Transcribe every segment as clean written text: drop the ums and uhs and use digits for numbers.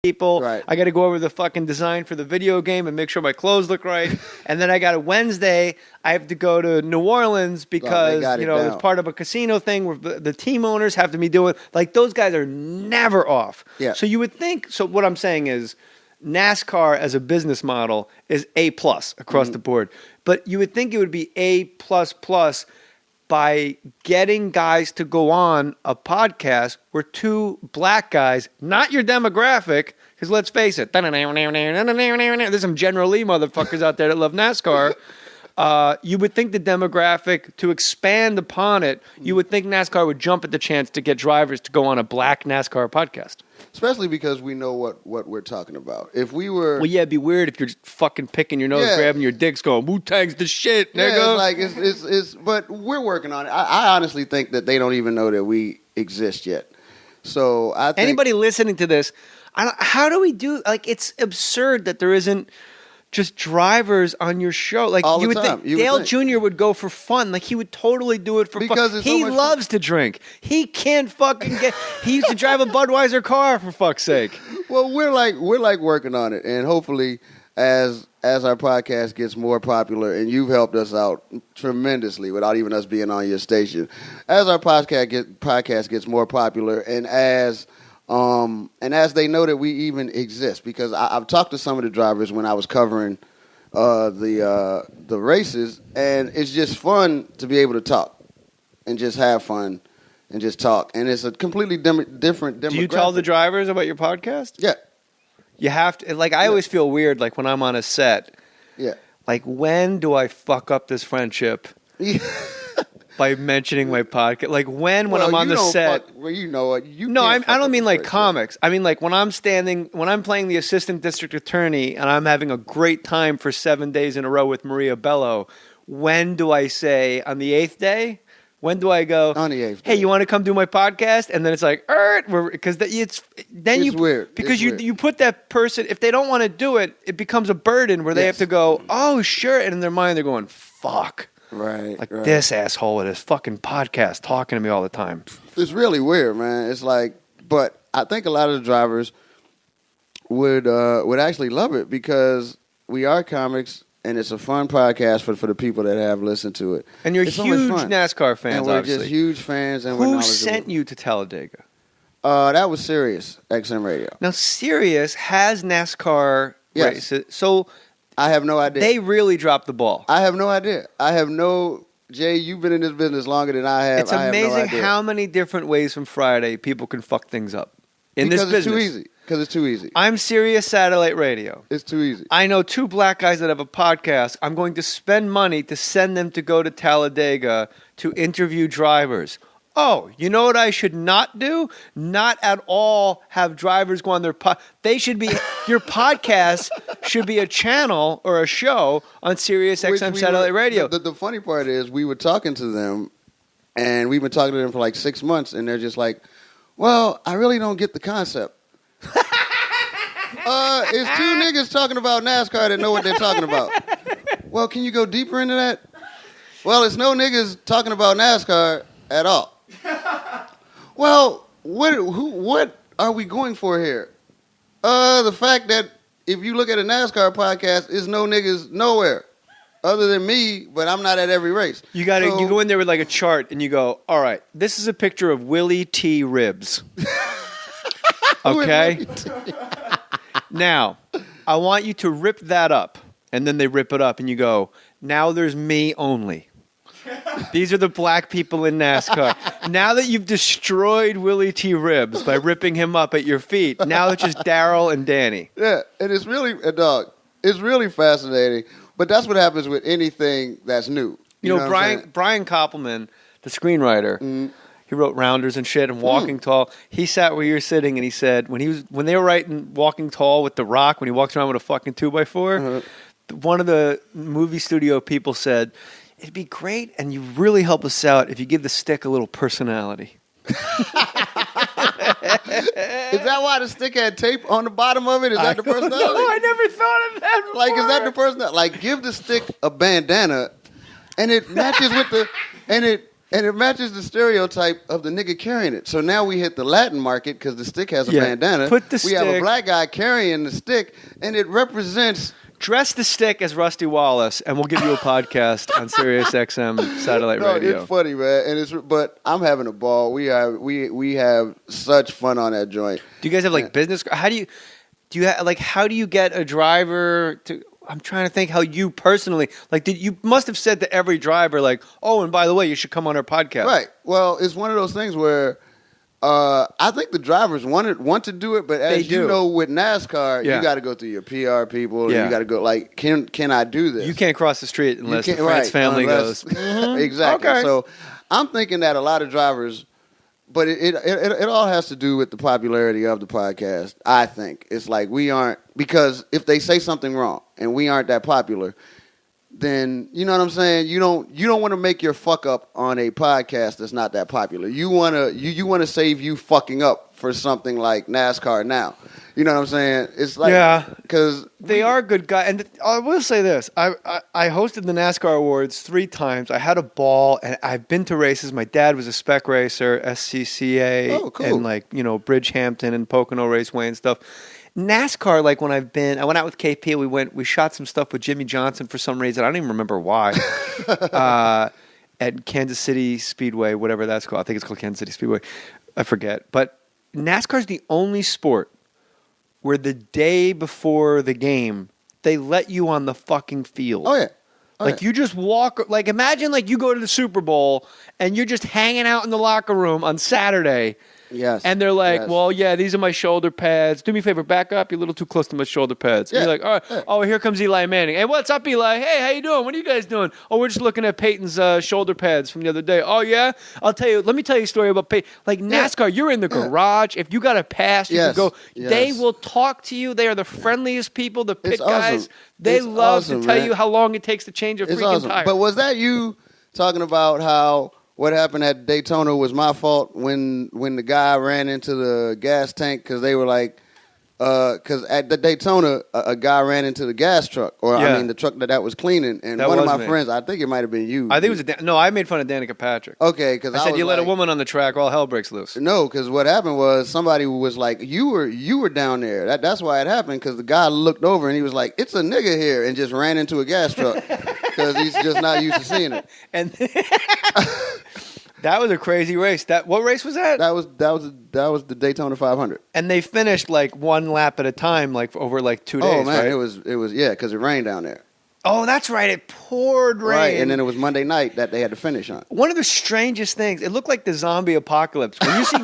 people. Right. I got to go over the fucking design for the video game and make sure my clothes look right. And then I got a Wednesday. I have to go to New Orleans because it's part of a casino thing where the team owners have to be doing. Like those guys are never off. Yeah. So you would think. So what I'm saying is, NASCAR as a business model is A+ across the board, but you would think it would be A++ by getting guys to go on a podcast where two black guys, not your demographic, because let's face it, there's some General Lee motherfuckers out there that love NASCAR. You would think the demographic, to expand upon it, you would think NASCAR would jump at the chance to get drivers to go on a black NASCAR podcast. Especially because we know what we're talking about. If we were... Well, yeah, it'd be weird if you're just fucking picking your nose, grabbing your dicks, going, Wu-Tang's the shit, nigga. Yeah, it's but we're working on it. I honestly think that they don't even know that we exist yet. So I think... Anybody listening to this, how do we do... Like, it's absurd that there isn't just drivers on your show. Like, all you the would time. think Dale Jr. would go for fun. Like, he would totally do it for because fun. it's so He much loves to drink. He can't fucking get... He used to drive a Budweiser car, for fuck's sake. Well, we're working on it, and hopefully, as our podcast gets more popular, and you've helped us out tremendously without even us being on your station, as our podcast gets more popular, and as they know that we even exist, because I've talked to some of the drivers when I was covering the races, and it's just fun to be able to talk and just have fun and just talk, and it's a completely different demographic. Do you tell the drivers about your podcast? Yeah. You have to, like, I always feel weird, like, when I'm on a set. Yeah. Like, when do I fuck up this friendship by mentioning my podcast? Like, when I'm on the set. You know it. I don't mean like comics. I mean, like, when I'm playing the assistant district attorney and I'm having a great time for 7 days in a row with Maria Bello, when do I say, on the 8th day? When do I go, on the 8th hey, you want to come do my podcast? And then it's like, because it's weird. Because you put that person, if they don't want to do it, it becomes a burden where they have to go, oh, sure. And in their mind, they're going, fuck. Right. Like this asshole with his fucking podcast talking to me all the time. It's really weird, man. It's like, but I think a lot of the drivers would actually love it because we are comics. And it's a fun podcast for the people that have listened to it. And you're it's huge NASCAR fans, and we're obviously. just huge fans. And we're knowledgeable. Who sent you to Talladega? That was Sirius XM Radio. Now, Sirius has NASCAR races. So I have no idea. They really dropped the ball. I have no idea. Jay, you've been in this business longer than I have. It's amazing how many different ways from Friday people can fuck things up in this business. Because it's too easy. I'm Sirius Satellite Radio. It's too easy. I know two black guys that have a podcast. I'm going to spend money to send them to go to Talladega to interview drivers. Oh, you know what I should not do? Not at all have drivers go on their They should be, your podcast should be a channel or a show on Sirius XM Satellite Radio. The funny part is we were talking to them, and we've been talking to them for like 6 months, and they're just like, well, I really don't get the concept. It's two niggas talking about NASCAR that know what they're talking about. Well, can you go deeper into that? Well, it's no niggas talking about NASCAR at all. Well, what are we going for here? The fact that if you look at a NASCAR podcast, it's no niggas nowhere other than me, but I'm not at every race. You go in there with like a chart and you go, all right, this is a picture of Willie T. Ribs. Okay? Now, I want you to rip that up. And then they rip it up and you go, now there's me only. These are the black people in NASCAR. Now that you've destroyed Willie T. Ribs by ripping him up at your feet, now it's just Daryl and Danny. Yeah, and it's really, it's really fascinating. But that's what happens with anything that's new. You know Brian Koppelman, the screenwriter, he wrote Rounders and shit and Walking Tall. He sat where you're sitting and he said, when they were writing Walking Tall with The Rock, when he walks around with a fucking 2x4, one of the movie studio people said, it'd be great and you really help us out if you give the stick a little personality. Is that why the stick had tape on the bottom of it? Is that the personality? No, I never thought of that before. Like, is that the personality? Like, give the stick a bandana and it matches with the... And And it matches the stereotype of the nigga carrying it. So now we hit the Latin market because the stick has a bandana. We have a black guy carrying the stick, and it represents... Dress the stick as Rusty Wallace, and we'll give you a podcast on Sirius XM satellite radio. It's funny, man, but I'm having a ball. We have such fun on that joint. Do you guys have like business? How do you get a driver to? I'm trying to think how you personally you must have said to every driver like, oh, and by the way, you should come on our podcast. Right. Well, it's one of those things where. I think the drivers want to do it, but as you know, with NASCAR, you got to go through your PR people. And you got to go like, can I do this? You can't cross the street unless the France family goes. Exactly. Okay. So I'm thinking that a lot of drivers, but it all has to do with the popularity of the podcast. I think it's like we aren't, because if they say something wrong and we aren't that popular, then you know what I'm saying. You don't want to make your fuck up on a podcast that's not that popular. You wanna save you fucking up for something like NASCAR now. You know what I'm saying? It's like because they are good guys. And I will say this: I hosted the NASCAR Awards 3 times. I had a ball, and I've been to races. My dad was a spec racer, SCCA, and Bridgehampton and Pocono Raceway and stuff. NASCAR, like when I went out with KP, we shot some stuff with Jimmy Johnson for some reason. I don't even remember why. At Kansas City Speedway, whatever that's called. I think it's called Kansas City Speedway. I forget. But NASCAR is the only sport where the day before the game, they let you on the fucking field. Oh, yeah. You just walk, imagine you go to the Super Bowl and you're just hanging out in the locker room on Saturday. Yes. And they're like, well, yeah, these are my shoulder pads. Do me a favor, back up. You're a little too close to my shoulder pads. Yeah. And you're like, all right. Oh, here comes Eli Manning. Hey, what's up, Eli? Hey, how you doing? What are you guys doing? Oh, we're just looking at Peyton's shoulder pads from the other day. Oh, yeah? Let me tell you a story about Peyton. Like NASCAR, you're in the garage. If you got a pass, you can go. Yes. They will talk to you. They are the friendliest people, the pit guys. They love to tell you how long it takes to change a freaking tire. But was that you talking about how what happened at Daytona was my fault when the guy ran into the gas tank because they were like, because at the Daytona a guy ran into the gas truck the truck that was cleaning, and one of my friends, I think it might have been you. I think it was I made fun of Danica Patrick. Okay, because I said you let a woman on the track, all hell breaks loose. No, because what happened was somebody was like, you were down there. That's why it happened, because the guy looked over and he was like, it's a nigga here, and just ran into a gas truck because he's just not used to seeing it. And that was a crazy race. What race was that? That was the Daytona 500. And they finished one lap at a time, over 2 days. Oh man, right? it was because it rained down there. Oh, that's right. It poured rain. Right, and then it was Monday night that they had to finish on. One of the strangest things, it looked like the zombie apocalypse. When you see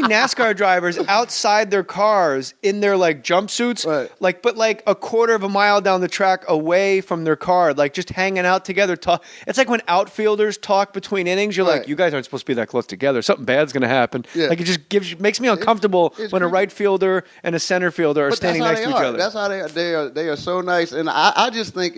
NASCAR drivers outside their cars in their jumpsuits, right. But a quarter of a mile down the track away from their car, just hanging out together. It's like when outfielders talk between innings. You're like, you guys aren't supposed to be that close together. Something bad's going to happen. Yeah. It just makes me uncomfortable when a right fielder and a center fielder are standing next to each other. That's how they are so nice. And I just think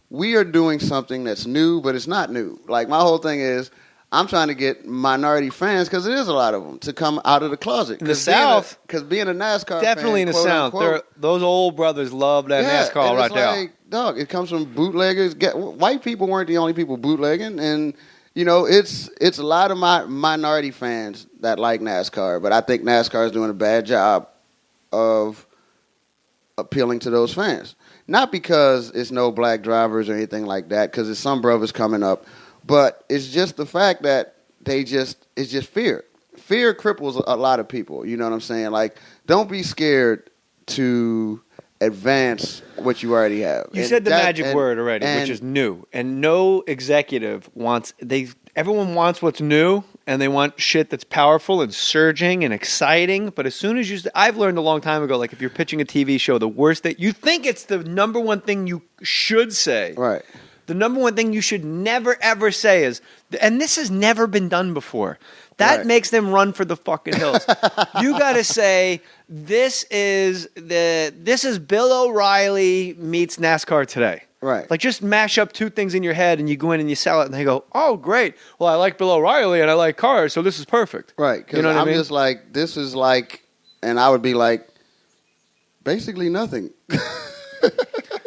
we are doing something that's new, but it's not new. Like, my whole thing is I'm trying to get minority fans, because it is a lot of them, to come out of the closet. In the South. Because being a NASCAR definitely fan, in the South. Those old brothers love that NASCAR right there. Dog, it comes from bootleggers. White people weren't the only people bootlegging. And, it's a lot of my minority fans that like NASCAR. But I think NASCAR is doing a bad job of appealing to those fans. Not because it's no black drivers or anything like that, because there's some brothers coming up, but it's just the fact that it's just fear. Fear cripples a lot of people. You know what I'm saying? Don't be scared to advance what you already have. You said the magic word already, which is new. And no executive everyone wants what's new, and they want shit that's powerful and surging and exciting. But as soon as I've learned a long time ago, if you're pitching a TV show, the worst that you think it's the number one thing you should say. Right. The number one thing you should never, ever say is, and this has never been done before. That makes them run for the fucking hills. You got to say, this is Bill O'Reilly meets NASCAR today. Right. Just mash up 2 things in your head, and you go in and you sell it, and they go, oh, great. Well, I like Bill O'Reilly, and I like cars, so this is perfect. Right. Because I'm just like, this is like, and I would be like, basically nothing.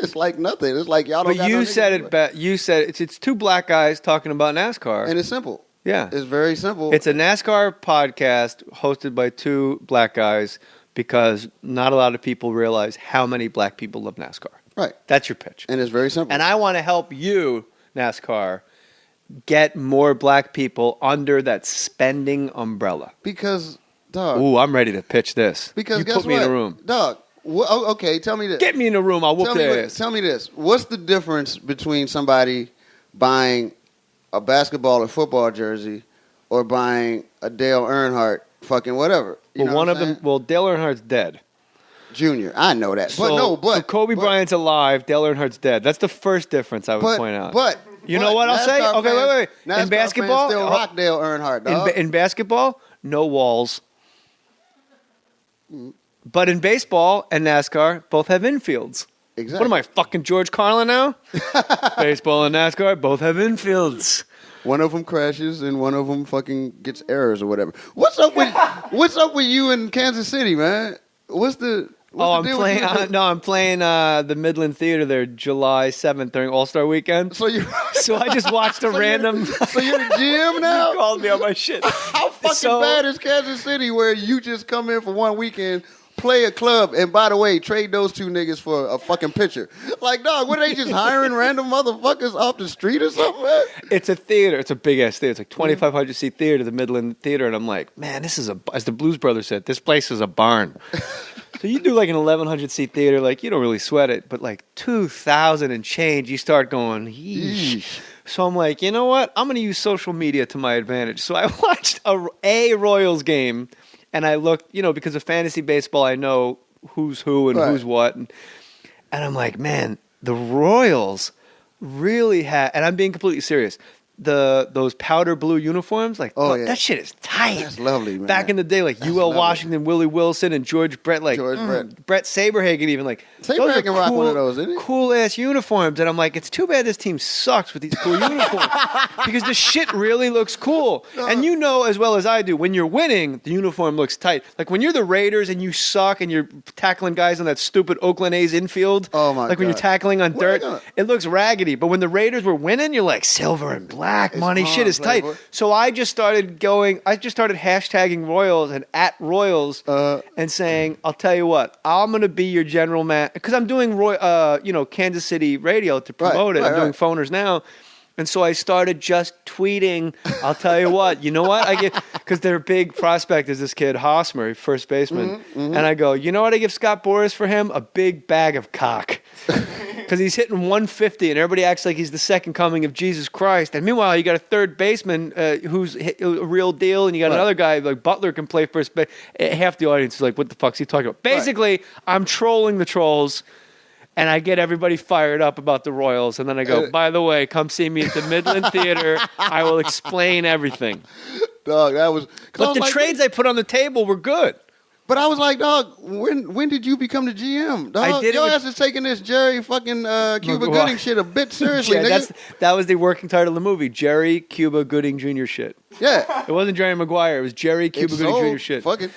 It's like nothing. It's like y'all don't. But you said it best. You said it's two black guys talking about NASCAR, and it's simple. Yeah, it's very simple. It's a NASCAR podcast hosted by two black guys because not a lot of people realize how many black people love NASCAR. Right. That's your pitch. And it's very simple. And I want to help you, NASCAR, get more black people under that spending umbrella. Because, dog. Ooh, I'm ready to pitch this. Because you guess put me what? in a room. Dog. Okay, tell me this. Get me in a room. I'll whoop their ass. Tell me this. What's the difference between somebody buying a basketball or football jersey or buying a Dale Earnhardt fucking whatever? You know one what of them, Dale Earnhardt's dead. Junior. I know that. So Kobe Bryant's alive, Dale Earnhardt's dead. That's the first difference I would point out. But you know what I'll say? Okay, wait. NASCAR In basketball, fans still rock Dale Earnhardt, dog. In basketball, no walls. But in baseball and NASCAR, both have infields. Exactly. What am I, fucking George Carlin now? Baseball and NASCAR both have infields. One of them crashes and one of them fucking gets errors or whatever. What's up with you in Kansas City, man? What's the I'm playing. I'm playing the Midland Theater there, July 7th during All-Star Weekend. So I just watched a random. So you're the GM now? You called me on my shit. How fucking bad is Kansas City where you just come in for one weekend, play a club, and by the way, trade those two niggas for a fucking pitcher? Like, dog, what are they just hiring random motherfuckers off the street or something, man? It's a theater. It's a big ass theater. It's like 2,500 seat theater, the Midland Theater, and I'm like, man, this is as the Blues Brothers said, this place is a barn. So you do like an 1,100 seat theater, like you don't really sweat it, but like 2,000 and change, you start going, yeesh. So I'm like, you know what? I'm going to use social media to my advantage. So I watched a Royals game, and I looked, because of fantasy baseball, I know who's who and who's what, and I'm like, man, the Royals really had, and I'm being completely serious. Those powder blue uniforms, that shit is tight. That's lovely, man. Back in the day, like UL Washington, Willie Wilson, and George Brett, Brett Saberhagen, even Saberhagen rock one of those, isn't he? Cool ass uniforms, and I'm like, it's too bad this team sucks with these cool uniforms because the shit really looks cool. And you know as well as I do, when you're winning, the uniform looks tight. Like when you're the Raiders and you suck and you're tackling guys on that stupid Oakland A's infield. Oh my god! Like when you're tackling on dirt, it looks raggedy. But when the Raiders were winning, you're like silver and black. Money shit is tight. So I just started hashtagging Royals and at Royals and saying, I'll tell you what, I'm going to be your general man. Because I'm doing Kansas City radio to promote it. I'm doing phoners now. And so I started just tweeting, I'll tell you what, I get, because their big prospect is this kid, Hosmer, first baseman. And I go, you know what I give Scott Boras for him? A big bag of cock. Because he's hitting 150 and everybody acts like he's the second coming of Jesus Christ. And meanwhile, you got a third baseman who's a real deal, and you got another guy like Butler can play first base. Half the audience is like, what the fuck's he talking about? Basically, I'm trolling the trolls. And I get everybody fired up about the Royals. And then I go, by the way, come see me at the Midland Theater. I will explain everything. Dog, that was... But the trades I put on the table were good. But I was like, dog, when did you become the GM? Dog, I did. Your ass is taking this Jerry fucking Cuba Gooding shit a bit seriously, nigga. That was the working title of the movie, Jerry Cuba Gooding Jr. shit. Yeah. It wasn't Jerry Maguire. It was Jerry Cuba Gooding Jr. shit. Fuck it.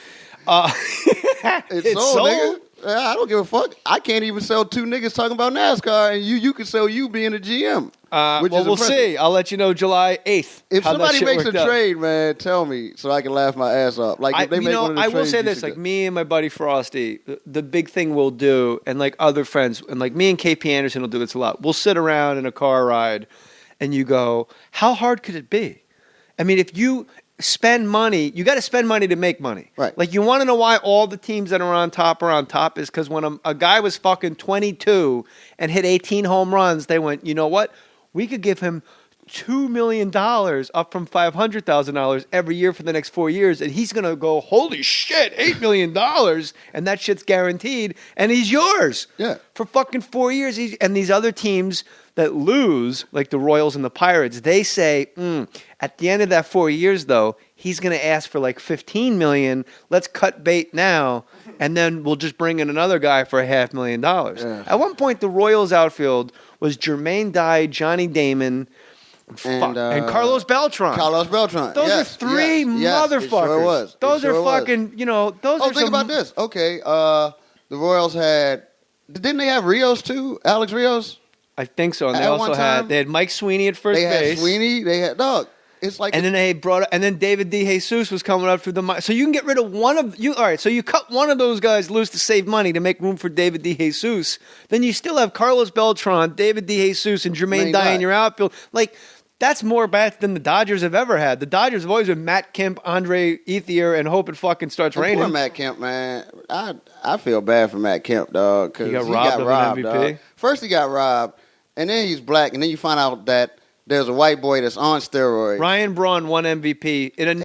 It's sold, nigga. I don't give a fuck. I can't even sell two niggas talking about NASCAR, and you can sell you being a GM. We'll see. I'll let you know July 8th. If somebody makes a trade, man, tell me so I can laugh my ass off. Like if they make one of the I trades, will say this: like me and my buddy Frosty, the big thing we'll do, and like other friends, and like me and KP Anderson will do this a lot. We'll sit around in a car ride, and you go, "How hard could it be?" I mean, if you spend money, you got to spend money to make money. Right. Like you want to know why all the teams that are on top is because when a guy was fucking 22 and hit 18 home runs, they went, you know what? We could give him $2 million up from $500,000 every year for the next 4 years, and he's going to go, holy shit, $8 million, and that shit's guaranteed, and he's yours. Yeah. For fucking 4 years. And these other teams that lose, like the Royals and the Pirates, they say, at the end of that 4 years, though, he's going to ask for like $15 million. Let's cut bait now, and then we'll just bring in another guy for $500,000. Yeah. At one point, the Royals outfield was Jermaine Dye, Johnny Damon, and Carlos Beltran. Carlos Beltran. Those are three motherfuckers. It sure was. Those are fucking, those are think about this. Okay, the Royals had Didn't they have Rios too? Alex Rios? I think so. And they At also one time, had Mike Sweeney at first They had base. Sweeney. They had dog. It's like And then they and then David DeJesus was coming up through the. So you can get rid of one of you. All right, so you cut one of those guys loose to save money to make room for David DeJesus. Then you still have Carlos Beltran, David DeJesus, and Jermaine Dye in your outfield. Like, that's more bats than the Dodgers have ever had. The Dodgers have always been Matt Kemp, Andre Ethier, and hope it fucking starts raining. Poor Matt Kemp, man. I feel bad for Matt Kemp, dog. Cause He got robbed of an MVP. Dog. First he got robbed, and then he's black, and then you find out that there's a white boy that's on steroids. Ryan Braun won MVP in a